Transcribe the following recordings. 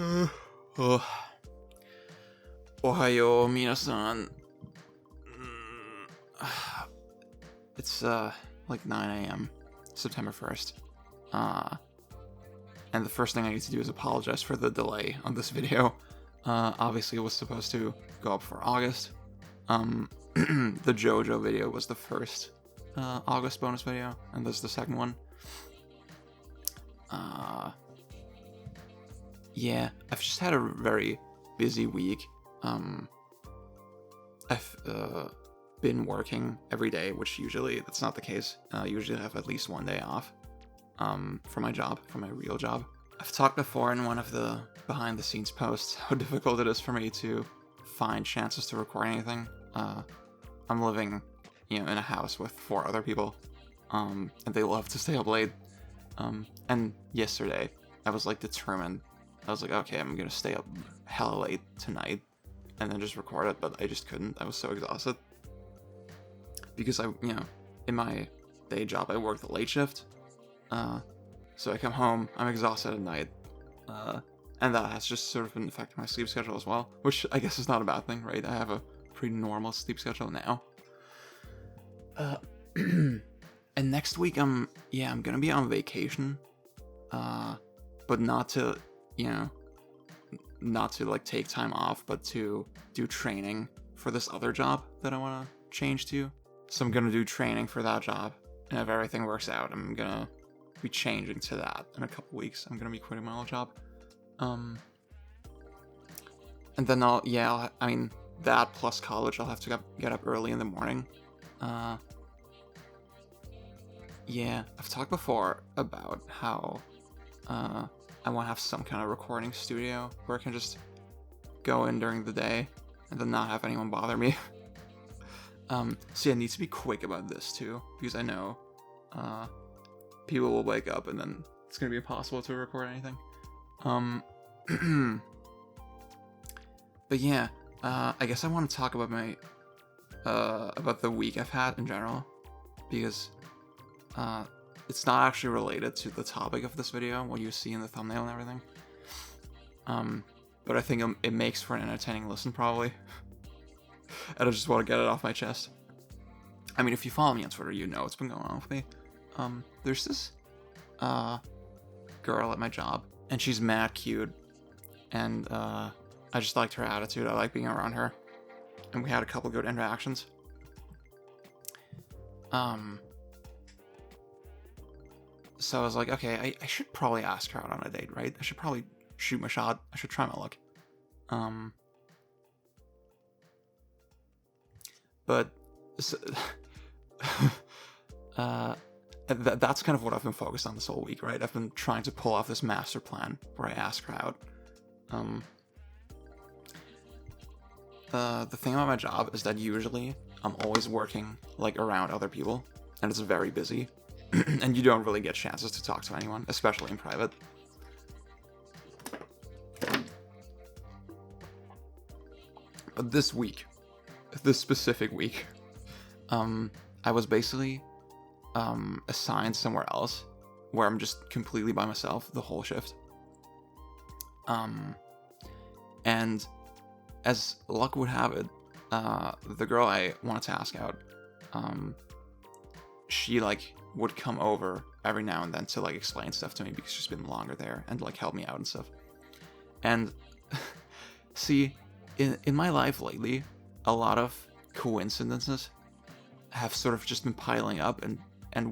Oh, Ohayo, minasan. It's like 9 a.m. September 1st. And the first thing I need to do is apologize for the delay on this video. Obviously it was supposed to go up for August. The JoJo video was the first August bonus video, and this is the second one. Yeah, I've just had a very busy week. I've been working every day, which usually that's not the case. I usually have at least one day off for my job, for my real job. I've talked before in one of the behind the scenes posts how difficult it is for me to find chances to record anything. I'm living, in a house with 4 other people, and they love to stay up late. And yesterday I was like determined. I was like, okay, I'm gonna stay up hella late tonight and then just record it, but I just couldn't. I was so exhausted. Because in my day job, I work the late shift. So I come home, I'm exhausted at night. And that has just sort of been affecting my sleep schedule as well, which I guess is not a bad thing, right? I have a pretty normal sleep schedule now. And next week, I'm gonna be on vacation. But not to like take time off, but to do training for this other job that I want to change to. So I'm gonna do training for that job, and if everything works out, I'm gonna be changing to that in a couple weeks. I'm gonna be quitting my old job. And then that plus college, I'll have to get up early in the morning. Yeah, I've talked before about how I want to have some kind of recording studio where I can just go in during the day and then not have anyone bother me. So yeah, I need to be quick about this too, because I know people will wake up and then it's gonna be impossible to record anything. But yeah, I guess I want to talk about my about the week I've had in general, because it's not actually related to the topic of this video, what you see in the thumbnail and everything. But I think it makes for an entertaining listen, probably. And I just want to get it off my chest. I mean, if you follow me on Twitter, you know what's been going on with me. There's this girl at my job, and she's mad cute, and I just liked her attitude. I like being around her, and we had a couple good interactions. So I was like, okay, I should probably ask her out on a date, right? I should probably shoot my shot. I should try my luck. But that's kind of what I've been focused on this whole week, right? I've been trying to pull off this master plan where I ask her out. The thing about my job is that usually I'm always working like around other people, and it's very busy. And you don't really get chances to talk to anyone, especially in private. But this specific week, I was basically assigned somewhere else where I'm just completely by myself the whole shift. And as luck would have it, the girl I wanted to ask out, she would come over every now and then to explain stuff to me, because she's been longer there, and help me out and stuff. And see, in my life lately, a lot of coincidences have sort of just been piling up and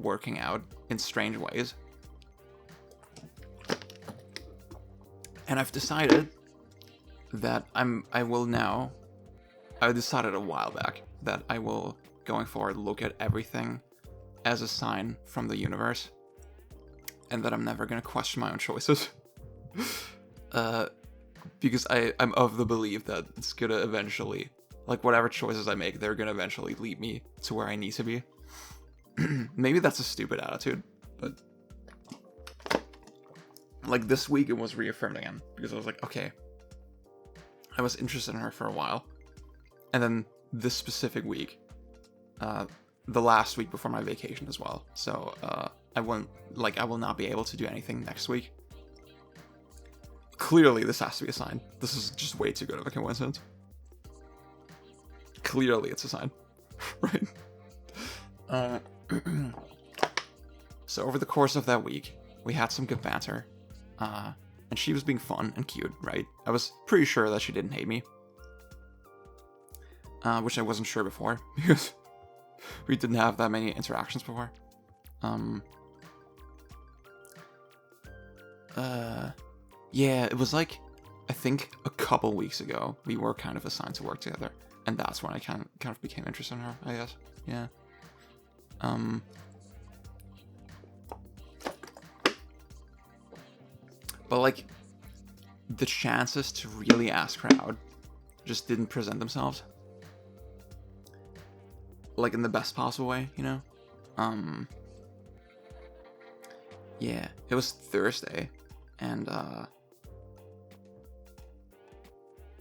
working out in strange ways. And I've decided that I decided a while back that I will, going forward, look at everything as a sign from the universe, and that I'm never gonna question my own choices. Because I'm of the belief that it's gonna eventually, whatever choices I make, they're gonna eventually lead me to where I need to be. Maybe that's a stupid attitude, but this week it was reaffirmed again, because I was like, okay, I was interested in her for a while, and then this specific week, the last week before my vacation as well. So I will not be able to do anything next week. Clearly, this has to be a sign. This is just way too good of a coincidence. Clearly, it's a sign. Right? So over the course of that week, we had some good banter. And she was being fun and cute, right? I was pretty sure that she didn't hate me. Which I wasn't sure before, because we didn't have that many interactions before. Yeah, it was like, I think a couple weeks ago, we were kind of assigned to work together. And that's when I kind of became interested in her, I guess. Yeah. But like, the chances to really ask her out just didn't present themselves. Like, in the best possible way, you know? Yeah, it was Thursday, and,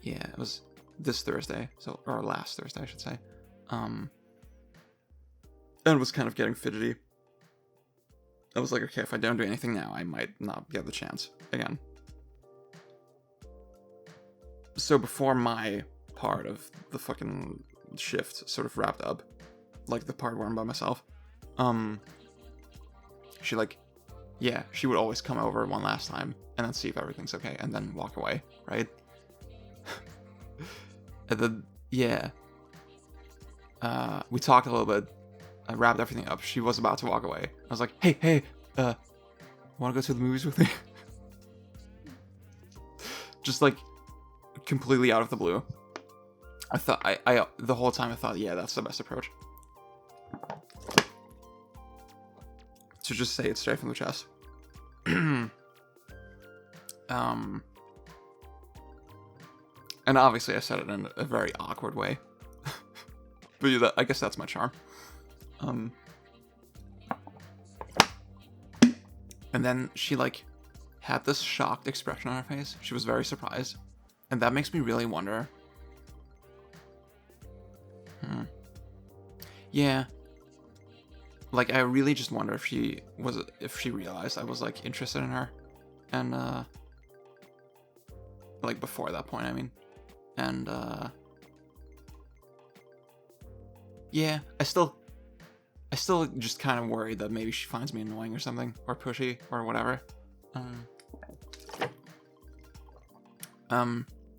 yeah, it was this Thursday, or last Thursday, I should say, and it was kind of getting fidgety. I was like, okay, if I don't do anything now, I might not get the chance again. So before my part of the fucking shift sort of wrapped up, like the part where I'm by myself, she like, yeah, she would always come over one last time and then see if everything's okay and then walk away, right? And then, yeah, we talked a little bit. I wrapped everything up. She was about to walk away. I was like, hey, wanna go to the movies with me? Just like, completely out of the blue. I thought, I the whole time I thought, yeah, that's the best approach. To just say it straight from the chest. And obviously I said it in a very awkward way. But yeah, I guess that's my charm. And then she like had this shocked expression on her face. She was very surprised. And that makes me really wonder. Yeah. Like, I really just wonder if she realized I was like interested in her. And like before that point, I mean. And yeah, I still just kind of worried that maybe she finds me annoying or something, or pushy, or whatever.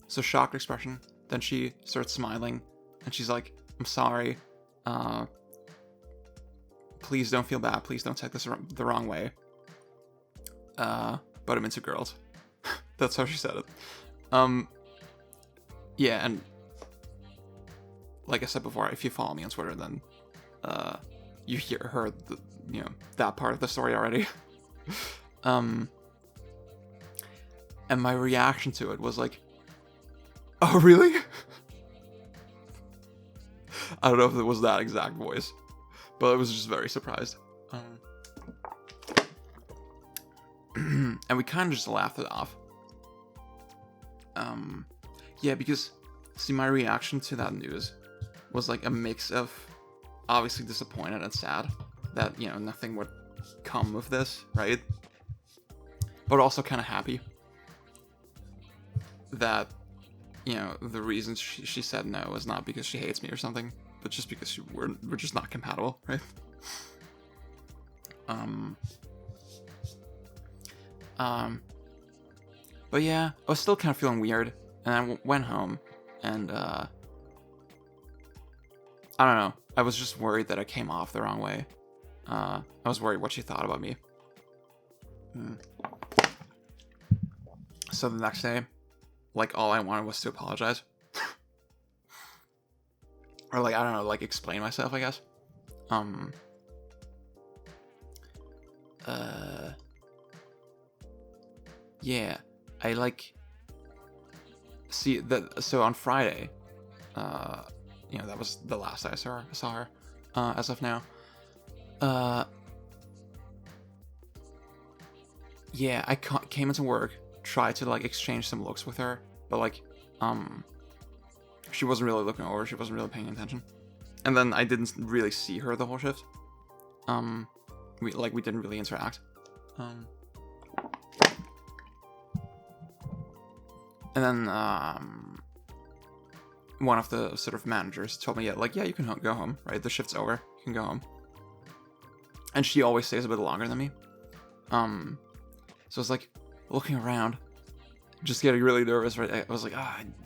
So shocked expression. Then she starts smiling, and she's like, "I'm sorry. Please don't feel bad. Please don't take this the wrong way. But I'm into girls." That's how she said it. Yeah, and like I said before, if you follow me on Twitter, then you heard that part of the story already. And my reaction to it was like, "Oh, really?" I don't know if it was that exact voice, but I was just very surprised. And we kind of just laughed it off. Yeah, because, see, my reaction to that news was like a mix of obviously disappointed and sad that, nothing would come of this, right? But also kind of happy that, the reason she said no was not because she hates me or something, but just because we're just not compatible, right? But yeah, I was still kind of feeling weird, and I went home, and I don't know, I was just worried that I came off the wrong way. I was worried what she thought about me. So the next day, like, all I wanted was to apologize. Or, like, I don't know, like, explain myself, I guess. Yeah, I, like, see, so on Friday, that was the last I saw her, as of now. Yeah, I came into work, tried to, like, exchange some looks with her, but, like, she wasn't really looking over, she wasn't really paying attention. And then I didn't really see her the whole shift. We didn't really interact. And then one of the sort of managers told me, yeah, you can go home, right? The shift's over, you can go home. And she always stays a bit longer than me. So I was like looking around, just getting really nervous, right? I was like,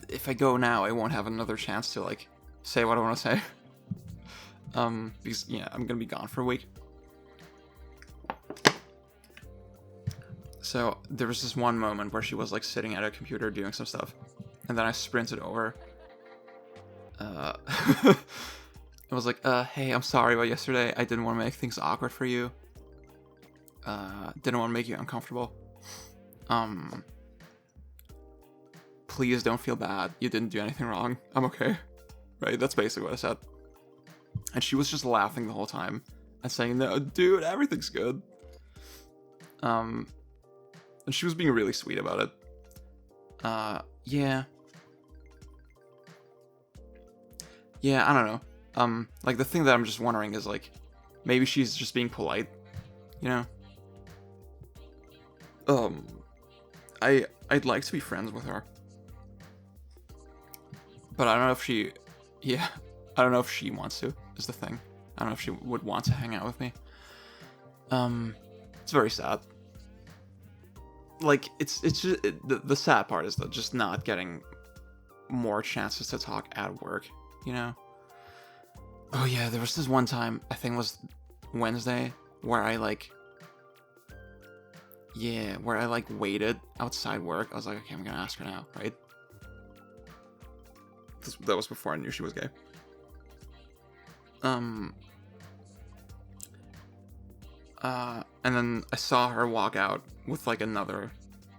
if I go now, I won't have another chance to like say what I want to say. Because I'm gonna be gone for a week. So there was this one moment where she was like sitting at a computer doing some stuff, and then I sprinted over. I was like, hey, I'm sorry about yesterday. I didn't want to make things awkward for you. Didn't want to make you uncomfortable. Please don't feel bad. You didn't do anything wrong. I'm okay. Right? That's basically what I said. And she was just laughing the whole time and saying, no, dude, everything's good. And she was being really sweet about it. Yeah, I don't know. Like, the thing that I'm just wondering is, like, maybe she's just being polite, you know? I'd like to be friends with her. But I don't know if she... Yeah, I don't know if she wants to, is the thing. I don't know if she would want to hang out with me. It's very sad. Like, it's just... the sad part is that just not getting more chances to talk at work, you know? Oh yeah, there was this one time, I think it was Wednesday, where I waited outside work. I was like, okay, I'm gonna ask her now, right? That was before I knew she was gay. And then I saw her walk out with like another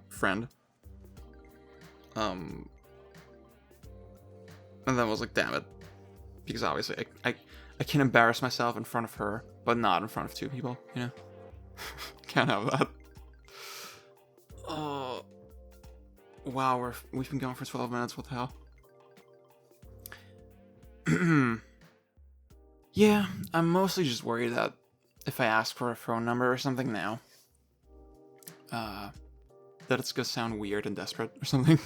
friend. And then I was like, damn it. Because obviously I can embarrass myself in front of her, but not in front of two people, you know? Can't have that. Oh, wow, we've been going for 12 minutes, what the hell? Yeah, I'm mostly just worried that if I ask for a phone number or something now, that it's gonna sound weird and desperate or something.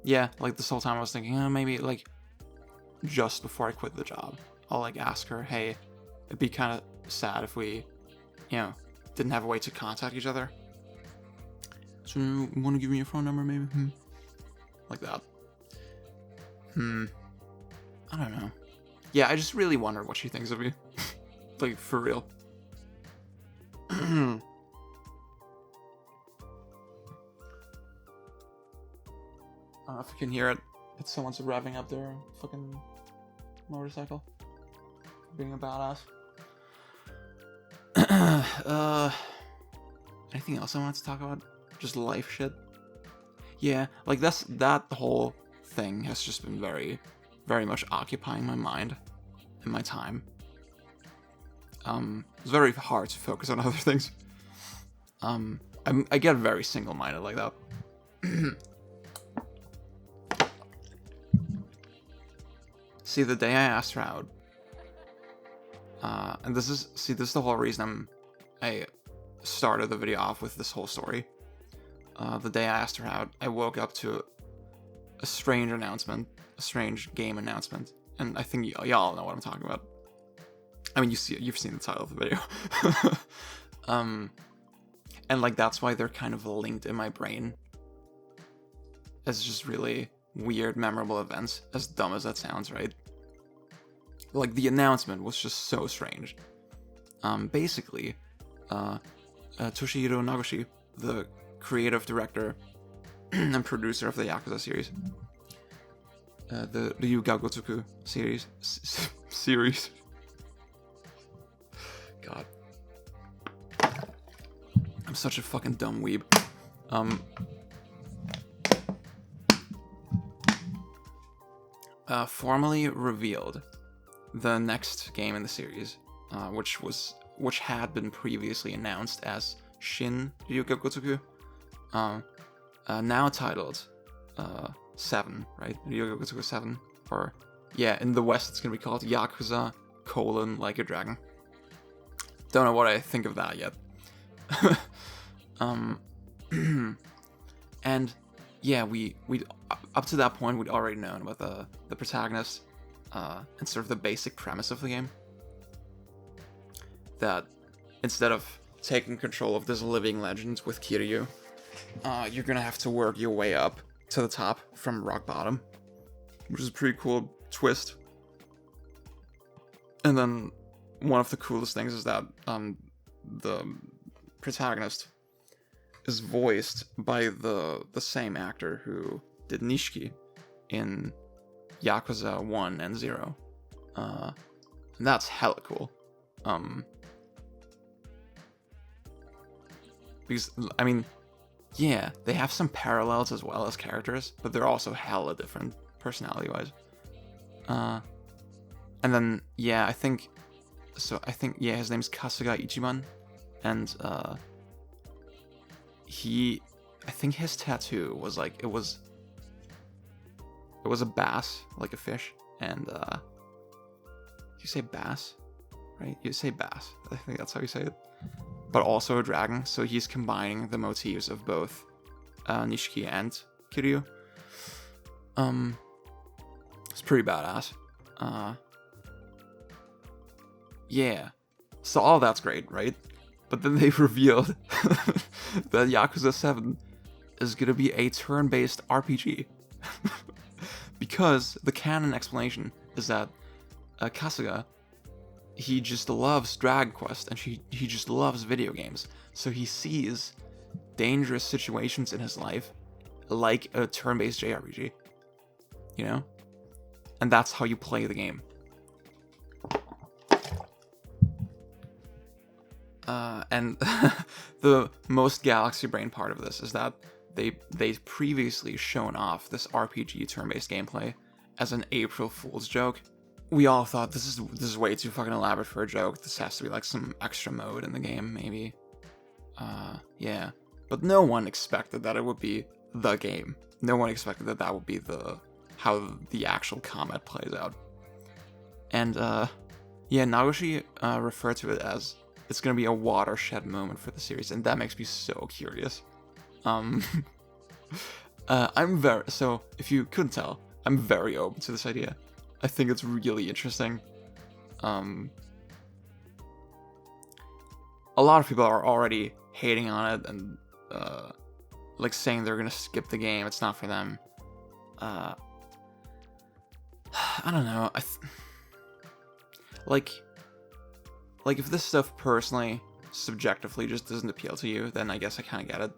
Yeah, like this whole time I was thinking, maybe like just before I quit the job, I'll like ask her, hey, it'd be kind of sad if we, didn't have a way to contact each other. So you want to give me your phone number, maybe? Like that. I don't know. Yeah, I just really wonder what she thinks of me. Like, for real. If you can hear it, it's someone's revving up their fucking motorcycle. Being a badass. Anything else I wanted to talk about? Just life shit? Yeah, like that whole thing has just been very, very much occupying my mind and my time. It's very hard to focus on other things. I get very single-minded like that. See, the day I asked her out, and this is the whole reason I started the video off with this whole story. The day I asked her out, I woke up to a strange announcement, a strange game announcement, and I think y'all know what I'm talking about. I mean, you've seen the title of the video. And like that's why they're kind of linked in my brain as just really weird, memorable events, as dumb as that sounds, right? Like, the announcement was just so strange. Basically, Toshihiro Nagoshi, the creative director and producer of the Yakuza series, the Ryuga Gotoku series, series. God. I'm such a fucking dumb weeb. Formally revealed the next game in the series, which had been previously announced as Shin Ryuga Gotoku, now titled 7, right? Ryuga Gotoku 7, or yeah, in the West it's gonna be called Yakuza Like a Dragon. Don't know what I think of that yet. And yeah, we up to that point we'd already known about the protagonist and sort of the basic premise of the game. That instead of taking control of this living legend with Kiryu, you're gonna have to work your way up to the top from rock bottom, which is a pretty cool twist. And then one of the coolest things is that the protagonist is voiced by the same actor who did Nishiki in Yakuza 1 and 0. And that's hella cool. Because, I mean, yeah, they have some parallels as well as characters, but they're also hella different personality-wise. And then, yeah, I think, his name's Kasuga Ichiban, and, I think his tattoo was like, it was a bass, like a fish, and, you say bass, right? You say bass, I think that's how you say it. But also a dragon, so he's combining the motifs of both, Nishiki and Kiryu. It's pretty badass. Yeah. So all that's great, right? But then they revealed that Yakuza 7 is gonna be a turn-based RPG. Because the canon explanation is that Kasuga, he just loves Dragon Quest, and he just loves video games. So he sees dangerous situations in his life like a turn-based JRPG. You know? And that's how you play the game. And the most galaxy brain part of this is that they've previously shown off this RPG turn-based gameplay as an April Fool's joke. We all thought this is way too fucking elaborate for a joke. This has to be like some extra mode in the game, maybe. Yeah. But no one expected that it would be the game. No one expected that would be how the actual combat plays out. And yeah, Nagoshi referred to it as it's gonna be a watershed moment for the series, and that makes me so curious. So if you couldn't tell, I'm very open to this idea. I think it's really interesting. A lot of people are already hating on it and like saying they're gonna skip the game. It's not for them. I don't know. Like if this stuff personally, subjectively, just doesn't appeal to you, then I guess I kind of get it.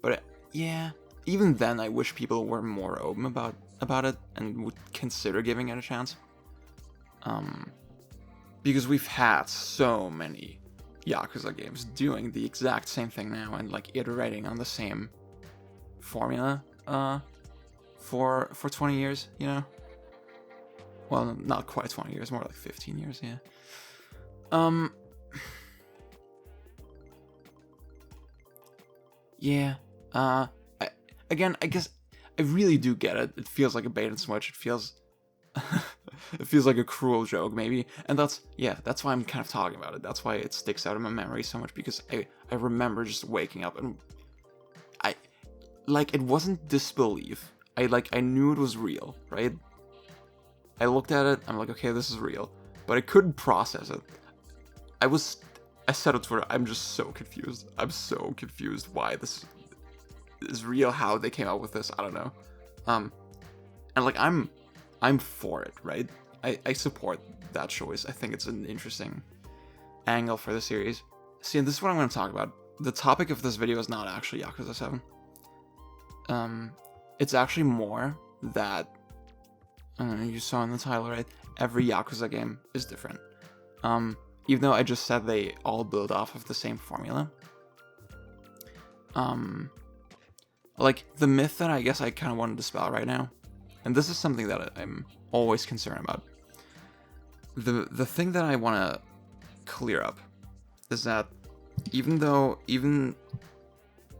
But yeah, even then, I wish people were more open about it and would consider giving it a chance. Because we've had so many Yakuza games doing the exact same thing now and like iterating on the same formula for 20 years, you know? Well, not quite 20 years, more like 15 years, yeah. Yeah, I guess I really do get it. It feels like a bait and switch. It feels like a cruel joke, maybe. And that's why I'm kind of talking about it. That's why it sticks out in my memory so much, because I remember just waking up and it wasn't disbelief. I knew it was real, right? I looked at it, I'm like, okay, this is real. But I couldn't process it. I said on Twitter, I'm just so confused. I'm so confused why this is real, how they came out with this, I don't know. And like, I'm for it, right? I support that choice. I think it's an interesting angle for the series. See, and this is what I'm going to talk about. The topic of this video is not actually Yakuza 7. It's actually more that, you saw in the title, right? Every Yakuza game is different. Even though I just said they all build off of the same formula. Like, the myth that I guess I kind of want to dispel right now, and this is something that I'm always concerned about. The thing that I want to clear up is that even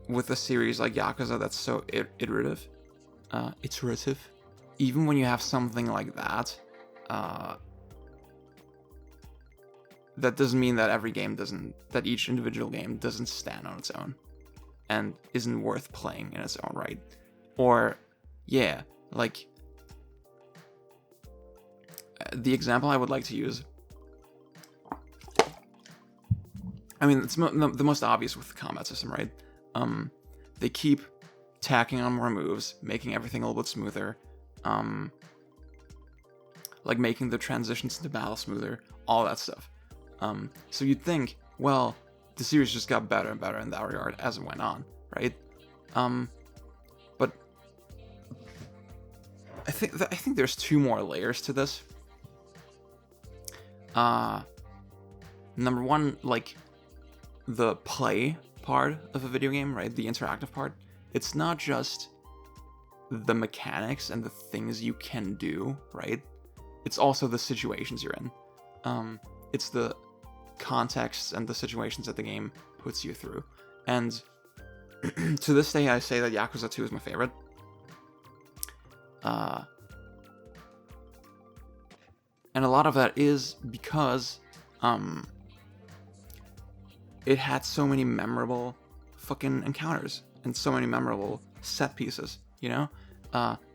with a series like Yakuza that's so iterative, even when you have something like that, that doesn't mean that each individual game doesn't stand on its own. and isn't worth playing in its own right. Or, yeah, like, the example I would like to use, I mean, it's the most obvious with the combat system, right? They keep tacking on more moves, making everything a little bit smoother, like making the transitions into battle smoother, all that stuff. So you'd think, well, the series just got better and better in that regard as it went on, right? But I think there's two more layers to this. Number one, like, the play part of a video game, right? The interactive part. It's not just the mechanics and the things you can do, right? It's also the situations you're in. It's the contexts and the situations that the game puts you through. And to this day, I say that Yakuza 2 is my favorite. And a lot of that is because it had so many memorable fucking encounters and so many memorable set pieces, you know?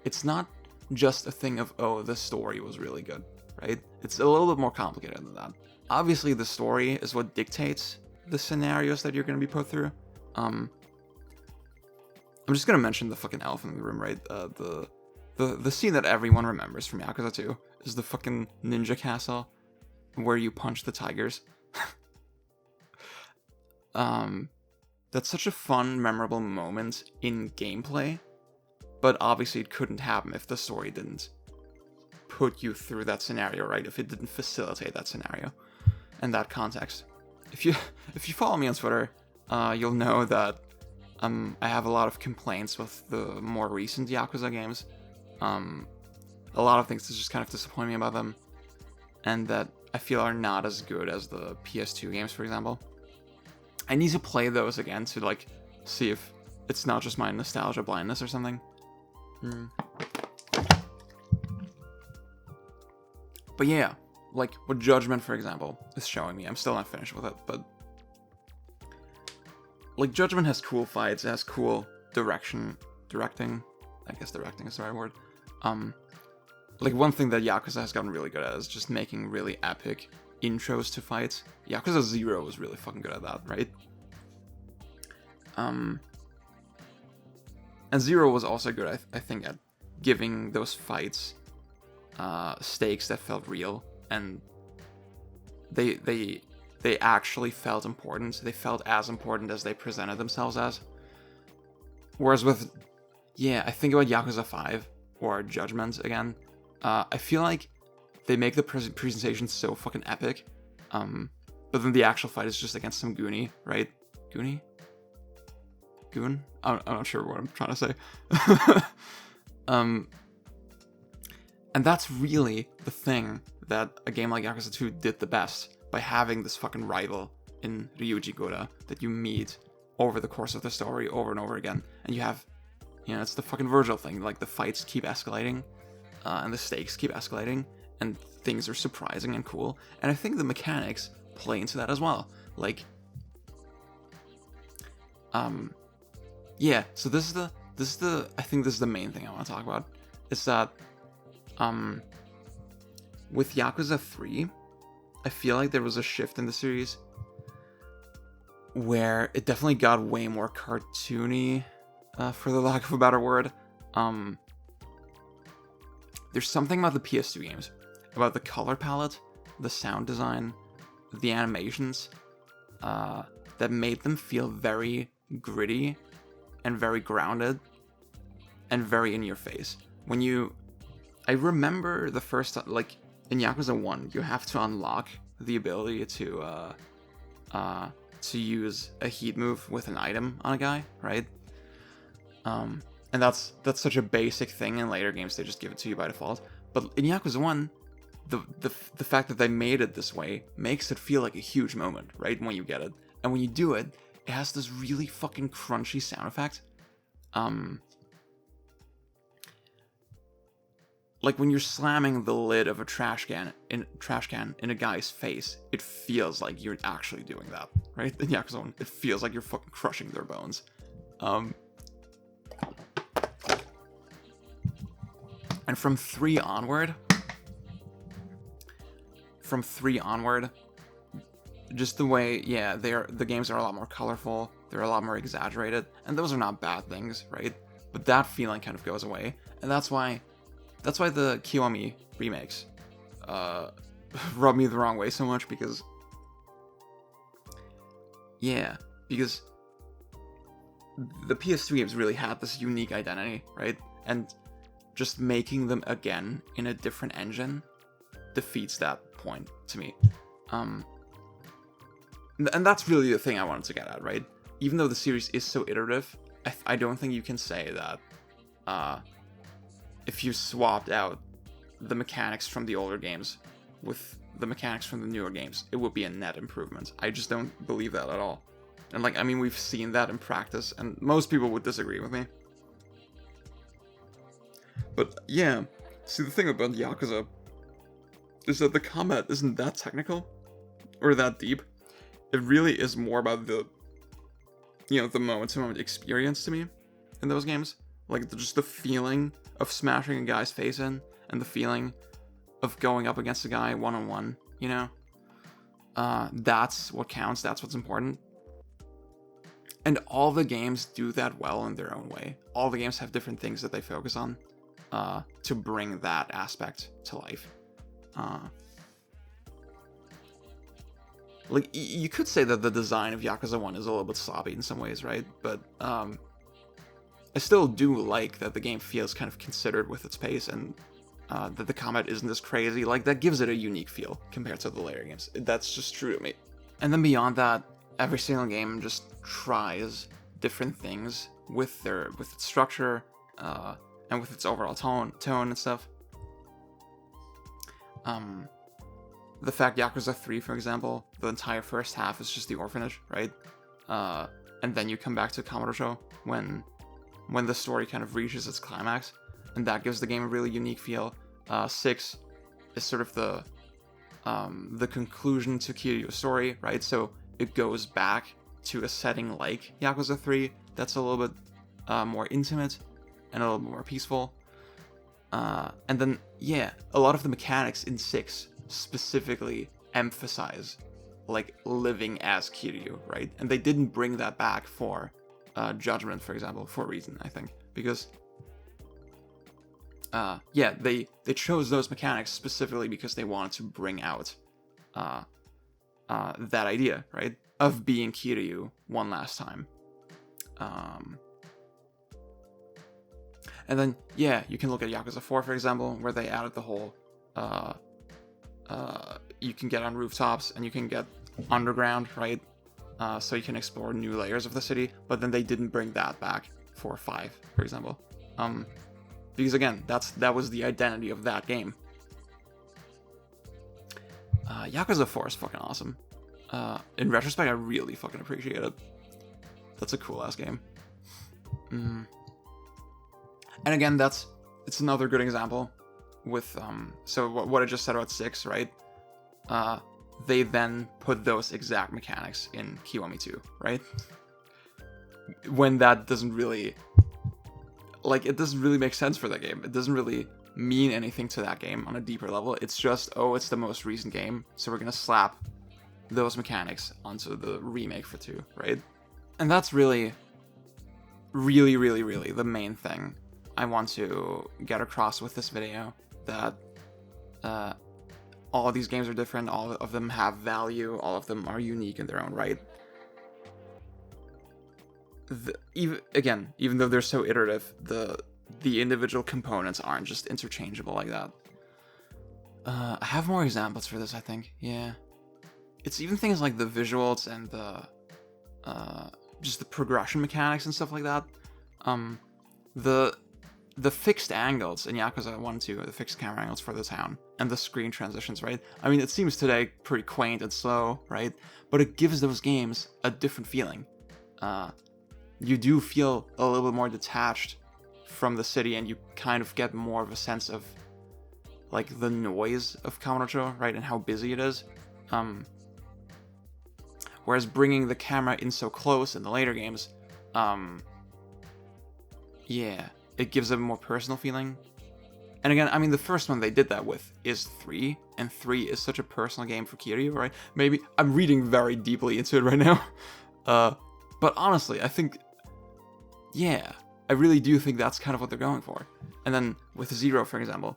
It's not just a thing of, oh, the story was really good, right? It's a little bit more complicated than that. Obviously, the story is what dictates the scenarios that you're going to be put through. I'm just going to mention the fucking elephant in the room, right? The scene that everyone remembers from Yakuza 2 is the fucking ninja castle where you punch the tigers. That's such a fun, memorable moment in gameplay, but obviously it couldn't happen if the story didn't put you through that scenario, right? If it didn't facilitate that scenario and that context. If you follow me on Twitter, you'll know that I have a lot of complaints with the more recent Yakuza games. A lot of things that just kind of disappoint me about them, and that I feel are not as good as the PS2 games, for example. I need to play those again to, like, see if it's not just my nostalgia blindness or something. But yeah, like, what Judgment, for example, is showing me. I'm still not finished with it, but like, Judgment has cool fights, it has cool directing. I guess directing is the right word. Like, one thing that Yakuza has gotten really good at is just making really epic intros to fights. Yakuza 0 was really fucking good at that, right? And 0 was also good, I think, at giving those fights stakes that felt real, and they actually felt important. They felt as important as they presented themselves as. Whereas with, I think about Yakuza 5 or Judgment again. I feel like they make the presentation so fucking epic, but then the actual fight is just against some goonie, right? Goon? I'm not sure what I'm trying to say. And that's really the thing that a game like Yakuza 2 did the best, by having this fucking rival in Ryuji that you meet over the course of the story over and over again. And you have, it's the fucking Virgil thing, like the fights keep escalating, and the stakes keep escalating, and things are surprising and cool. And I think the mechanics play into that as well. Like, so this is the I think this is the main thing I want to talk about. Is that, with Yakuza 3, I feel like there was a shift in the series where it definitely got way more cartoony, for the lack of a better word. There's something about the PS2 games, about the color palette, the sound design, the animations, that made them feel very gritty and very grounded and very in your face. I remember the first, like, in Yakuza 1, you have to unlock the ability to use a heat move with an item on a guy, right? And that's such a basic thing. In later games, they just give it to you by default. But in Yakuza 1, the fact that they made it this way makes it feel like a huge moment, right? When you get it. And when you do it, it has this really fucking crunchy sound effect. Like when you're slamming the lid of a trash can in a guy's face, it feels like you're actually doing that, right? In Yakuza 1, it feels like you're fucking crushing their bones. And from 3 onward, just the way, yeah, the games are a lot more colorful, they're a lot more exaggerated, and those are not bad things, right? But that feeling kind of goes away, and that's why the Kiwami remakes rub me the wrong way so much, because the PS3 games really had this unique identity, right? And just making them again in a different engine defeats that point to me. And that's really the thing I wanted to get at, right? Even though the series is so iterative, I don't think you can say that if you swapped out the mechanics from the older games with the mechanics from the newer games, it would be a net improvement. I just don't believe that at all. And like, I mean, we've seen that in practice, and most people would disagree with me. But yeah, see, the thing about Yakuza is that the combat isn't that technical or that deep. It really is more about the moment-to-moment experience to me in those games. Like, just the feeling of smashing a guy's face in, and the feeling of going up against a guy one-on-one, you know? That's what counts, that's what's important. And all the games do that well in their own way. All the games have different things that they focus on to bring that aspect to life. Like, you could say that the design of Yakuza 1 is a little bit sloppy in some ways, right? But I still do like that the game feels kind of considered with its pace, and that the combat isn't as crazy. Like, that gives it a unique feel compared to the later games. That's just true to me. And then beyond that, every single game just tries different things with its structure and with its overall tone and stuff. The fact Yakuza 3, for example, the entire first half is just the orphanage, right? And then you come back to Kamurocho when the story kind of reaches its climax, and that gives the game a really unique feel. 6 is sort of the conclusion to Kiryu's story, right? So it goes back to a setting like Yakuza 3 that's a little bit more intimate and a little bit more peaceful. And then, yeah, a lot of the mechanics in 6 specifically emphasize, like, living as Kiryu, right? And they didn't bring that back for Judgment, for example, for a reason, I think. Because, they chose those mechanics specifically because they wanted to bring out that idea, right? Of being Kiryu one last time. And then, yeah, you can look at Yakuza 4, for example, where they added the whole, you can get on rooftops and you can get underground, right? So you can explore new layers of the city, but then they didn't bring that back for 5, for example. Because again, that was the identity of that game. Yakuza 4 is fucking awesome. In retrospect, I really fucking appreciate it. That's a cool ass game. And again, it's another good example with so what I just said about 6, right? They then put those exact mechanics in Kiwami 2, right? When that doesn't really, like, it doesn't really make sense for that game. It doesn't really mean anything to that game on a deeper level. It's just, oh, it's the most recent game, so we're gonna slap those mechanics onto the remake for 2, right? And that's really the main thing I want to get across with this video, that all of these games are different, all of them have value, all of them are unique in their own right. Even though they're so iterative, the individual components aren't just interchangeable like that. I have more examples for this, I think. Yeah. It's even things like the visuals and just the progression mechanics and stuff like that. The fixed angles in Yakuza 1 and 2, the fixed camera angles for the town, and the screen transitions, right? I mean, it seems today pretty quaint and slow, right? But it gives those games a different feeling. You do feel a little bit more detached from the city, and you kind of get more of a sense of, like, the noise of Kamurocho, right? And how busy it is. Whereas bringing the camera in so close in the later games, yeah, it gives a more personal feeling. And again, I mean, the first one they did that with is 3, and 3 is such a personal game for Kiryu, right? Maybe I'm reading very deeply into it right now. But honestly, I think, yeah, I really do think that's kind of what they're going for. And then with 0, for example,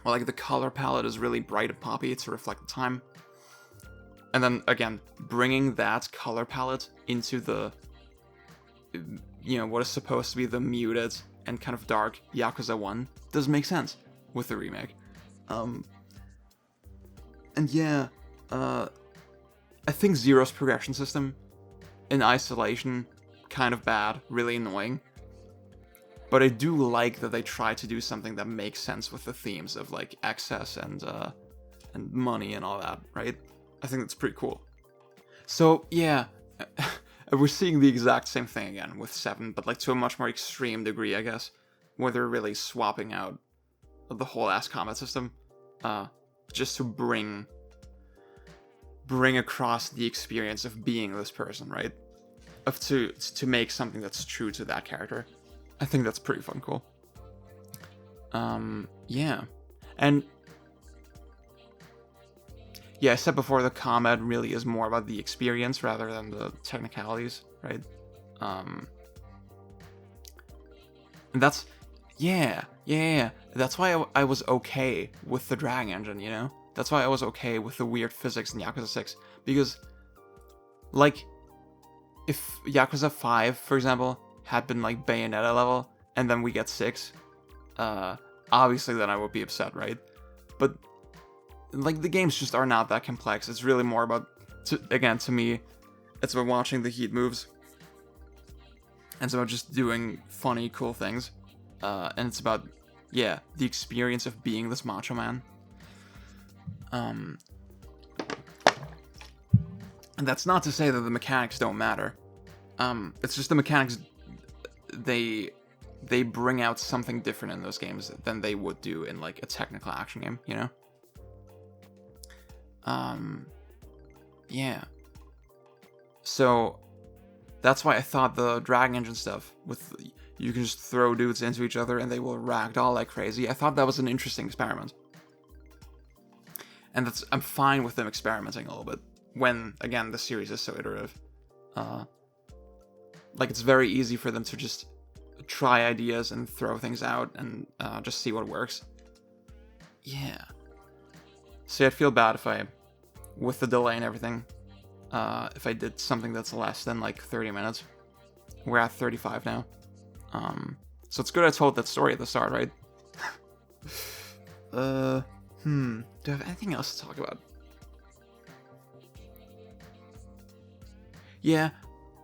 well, like the color palette is really bright and poppy to reflect the time. And then again, bringing that color palette into the, what is supposed to be the muted and kind of dark Yakuza 1 does make sense with the remake. And yeah, I think Zero's progression system in isolation, kind of bad, really annoying. But I do like that they try to do something that makes sense with the themes of like excess and money and all that, right? I think that's pretty cool. So yeah, we're seeing the exact same thing again with 7, but like to a much more extreme degree, I guess, where they're really swapping out the whole ass combat system, just to bring across the experience of being this person, right? Of to make something that's true to that character. I think that's pretty fun, cool. Yeah, and yeah, I said before, the combat really is more about the experience rather than the technicalities, right? And that's, yeah. That's why I was okay with the drag engine, you know? That's why I was okay with the weird physics in Yakuza 6, because, like, if Yakuza 5, for example, had been like Bayonetta level, and then we get 6, obviously then I would be upset, right? But like the games just are not that complex. It's really more about, to me, it's about watching the heat moves. And it's about just doing funny, cool things. And it's about, yeah, the experience of being this macho man. And that's not to say that the mechanics don't matter. It's just the mechanics, they bring out something different in those games than they would do in like a technical action game, you know? Yeah. So that's why I thought the Dragon Engine stuff with you can just throw dudes into each other and they will ragdoll like crazy. I thought that was an interesting experiment. And I'm fine with them experimenting a little bit when, again, the series is so iterative. Like, it's very easy for them to just try ideas and throw things out and just see what works. Yeah. See, I'd feel bad if with the delay and everything, if I did something that's less than like 30 minutes. We're at 35 now. So it's good I told that story at the start, right? Do I have anything else to talk about? Yeah,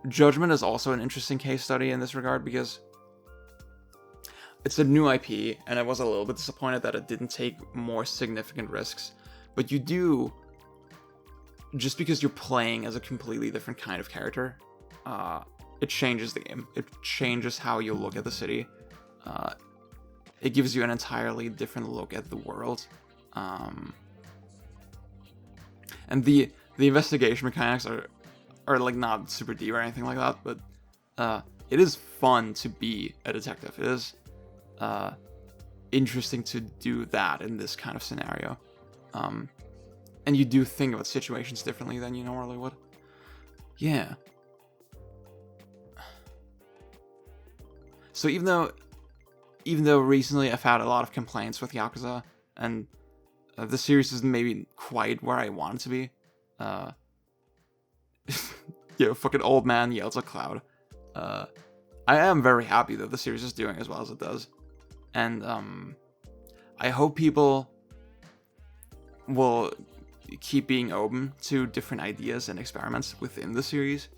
Judgment is also an interesting case study in this regard because it's a new IP, and I was a little bit disappointed that it didn't take more significant risks. But you do, just because you're playing as a completely different kind of character, it changes the game. It changes how you look at the city. It gives you an entirely different look at the world. And the investigation mechanics are like not super deep or anything like that, but it is fun to be a detective. It is interesting to do that in this kind of scenario. And you do think about situations differently than you normally would. Yeah. So even though recently I've had a lot of complaints with Yakuza, and the series isn't maybe quite where I want it to be, fucking old man yells at cloud. I am very happy that the series is doing as well as it does. And I hope people will keep being open to different ideas and experiments within the series.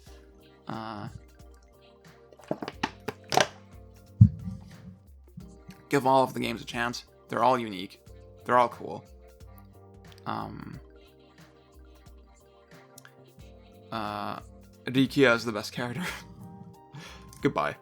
Give all of the games a chance. They're all unique. They're all cool. Rikia is the best character. Goodbye.